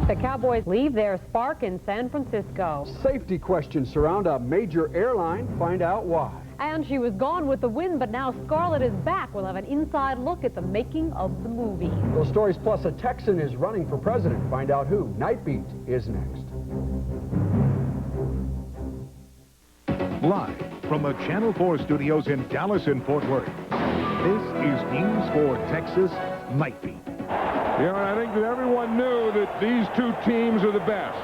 The Cowboys leave their spark in San Francisco. Safety questions surround a major airline. Find out why. And she was gone with the wind, but now Scarlett is back. We'll have an inside look at the making of the movie. Those stories plus a Texan is running for president. Find out who. Night Beat is next. Live from the Channel 4 studios in Dallas and Fort Worth, this is News 4 Texas Night Beat. Yeah, and I think that everyone knew that these two teams are the best.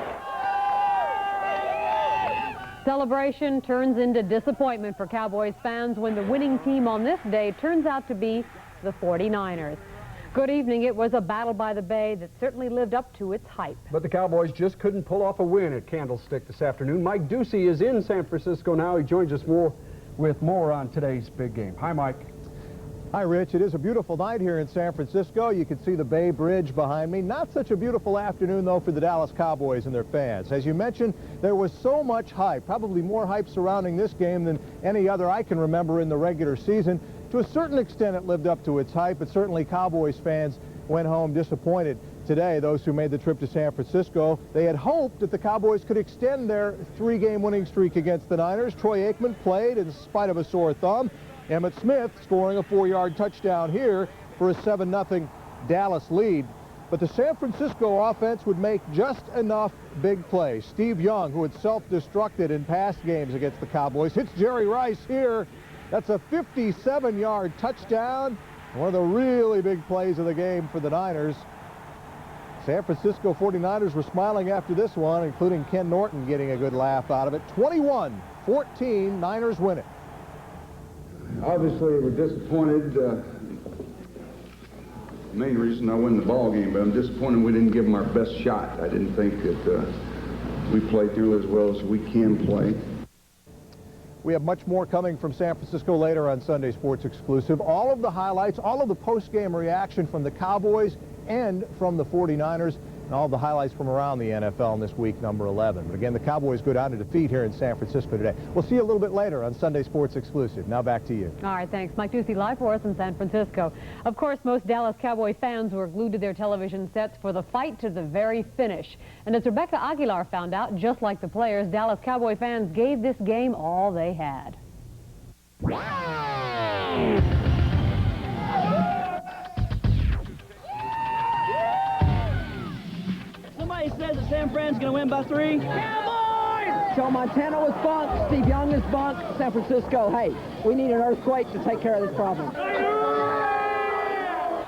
Celebration turns into disappointment for Cowboys fans when the winning team on this day turns out to be the 49ers. Good evening. It was a battle by the Bay that certainly lived up to its hype. But the Cowboys just couldn't pull off a win at Candlestick this afternoon. Mike Ducey is in San Francisco now. He joins us with more on today's big game. Hi, Mike. Hi, Rich. It is a beautiful night here in San Francisco. You can see the Bay Bridge behind me. Not such a beautiful afternoon, though, for the Dallas Cowboys and their fans. As you mentioned, there was so much hype, probably more hype surrounding this game than any other I can remember in the regular season. To a certain extent, it lived up to its hype, but certainly Cowboys fans went home disappointed today. Those who made the trip to San Francisco, they had hoped that the Cowboys could extend their three-game winning streak against the Niners. Troy Aikman played in spite of a sore thumb. Emmitt Smith scoring a 4-yard touchdown here for a 7-0 Dallas lead. But the San Francisco offense would make just enough big plays. Steve Young, who had self-destructed in past games against the Cowboys, hits Jerry Rice here. That's a 57-yard touchdown. One of the really big plays of the game for the Niners. San Francisco 49ers were smiling after this one, including Ken Norton getting a good laugh out of it. 21-14, Niners win it. Obviously, we're disappointed. The main reason I win the ball game, but I'm disappointed we didn't give them our best shot. I didn't think that we played nearly as well as we can play. We have much more coming from San Francisco later on Sunday Sports Exclusive. All of the highlights, all of the post-game reaction from the Cowboys and from the 49ers, and all the highlights from around the NFL in this week, number 11. But again, the Cowboys go down to defeat here in San Francisco today. We'll see you a little bit later on Sunday Sports Exclusive. Now back to you. All right, thanks. Mike Ducey live for us in San Francisco. Of course, most Dallas Cowboy fans were glued to their television sets for the fight to the very finish. And as Rebecca Aguilar found out, just like the players, Dallas Cowboy fans gave this game all they had. Somebody says that San Fran's going to win by 3. Cowboys! Joe Montana was bunked. Steve Young is bunked. San Francisco, hey, we need an earthquake to take care of this problem.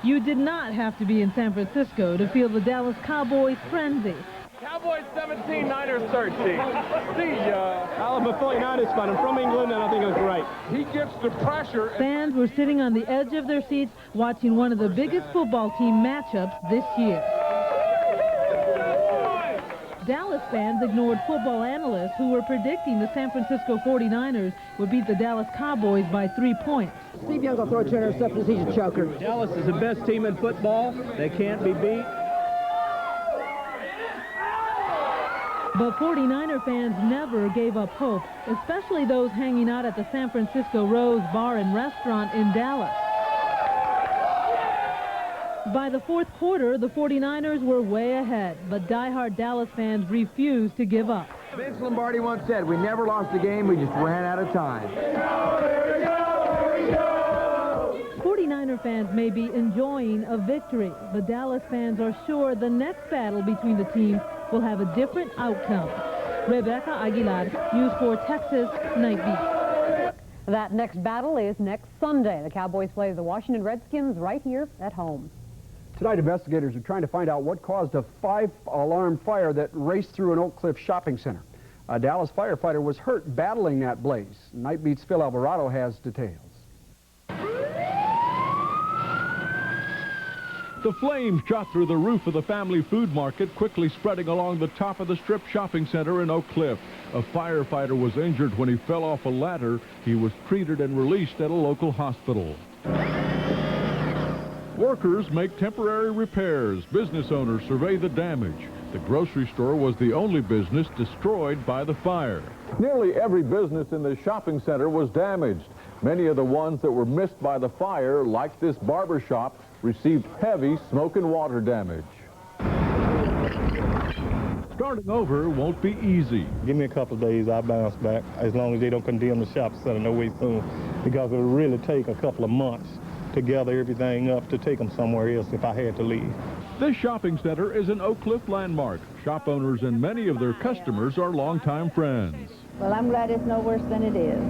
You did not have to be in San Francisco to feel the Dallas Cowboys frenzy. Cowboys 17, Niners 13. See ya. I'm a 49ers fan. I'm from England, and I think it was great. He gets the pressure. Fans were sitting on the edge of their seats watching one of the biggest football team matchups this year. Dallas fans ignored football analysts who were predicting the San Francisco 49ers would beat the Dallas Cowboys by 3 points. Steve Young will throw 2 interceptions. He's a choker. Dallas is the best team in football. They can't be beat. But 49er fans never gave up hope, especially those hanging out at the San Francisco Rose Bar and Restaurant in Dallas. By the fourth quarter, the 49ers were way ahead, but diehard Dallas fans refused to give up. Vince Lombardi once said, we never lost a game, we just ran out of time. 49er fans may be enjoying a victory, but Dallas fans are sure the next battle between the teams will have a different outcome. Rebecca Aguilar, News 4 Texas, Night Beat. That next battle is next Sunday. The Cowboys play the Washington Redskins right here at home. Tonight, investigators are trying to find out what caused a 5-alarm fire that raced through an Oak Cliff shopping center. A Dallas firefighter was hurt battling that blaze. Night Beat's Phil Alvarado has details. The flames shot through the roof of the family food market, quickly spreading along the top of the strip shopping center in Oak Cliff. A firefighter was injured when he fell off a ladder. He was treated and released at a local hospital. Workers make temporary repairs. Business owners survey the damage. The grocery store was the only business destroyed by the fire. Nearly every business in the shopping center was damaged. Many of the ones that were missed by the fire, like this barber shop, received heavy smoke and water damage. Starting over won't be easy. Give me a couple of days, I'll bounce back, as long as they don't condemn the shopping center no way soon, because it would really take a couple of months to gather everything up to take them somewhere else if I had to leave. This shopping center is an Oak Cliff landmark. Shop owners and many of their customers are longtime friends. Well, I'm glad it's no worse than it is.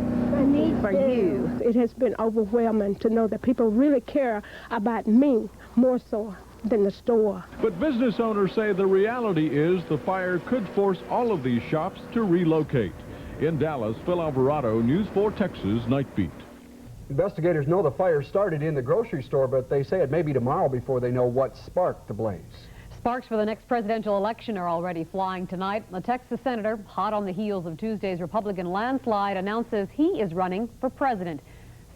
For you. It has been overwhelming to know that people really care about me more so than the store. But business owners say the reality is the fire could force all of these shops to relocate. In Dallas, Phil Alvarado, News 4 Texas Night Beat. Investigators know the fire started in the grocery store, but they say it may be tomorrow before they know what sparked the blaze. Sparks for the next presidential election are already flying tonight. A Texas senator, hot on the heels of Tuesday's Republican landslide, announces he is running for president.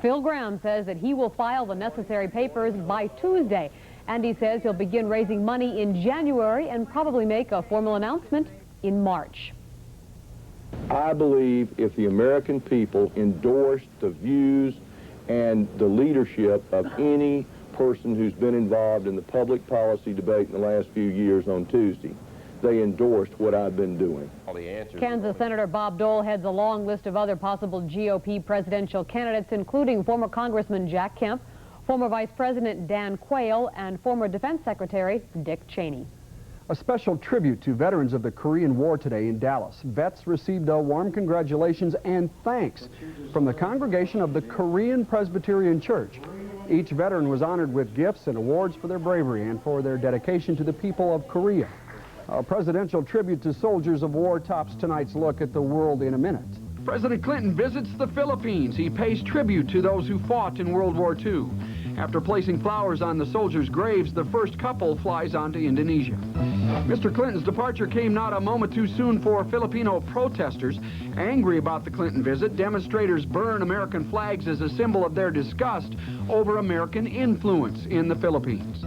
Phil Graham says that he will file the necessary papers by Tuesday, and he says he'll begin raising money in January and probably make a formal announcement in March. I believe if the American people endorsed the views and the leadership of any person who's been involved in the public policy debate in the last few years on Tuesday, they endorsed what I've been doing. Kansas Senator Bob Dole heads a long list of other possible GOP presidential candidates, including former Congressman Jack Kemp, former Vice President Dan Quayle, and former Defense Secretary Dick Cheney. A special tribute to veterans of the Korean War today in Dallas. Vets received a warm congratulations and thanks from the congregation of the Korean Presbyterian Church. Each veteran was honored with gifts and awards for their bravery and for their dedication to the people of Korea. A presidential tribute to soldiers of war tops tonight's look at the world in a minute. President Clinton visits the Philippines. He pays tribute to those who fought in World War II. After placing flowers on the soldiers' graves, the first couple flies on to Indonesia. Mr. Clinton's departure came not a moment too soon for Filipino protesters. Angry about the Clinton visit, demonstrators burn American flags as a symbol of their disgust over American influence in the Philippines.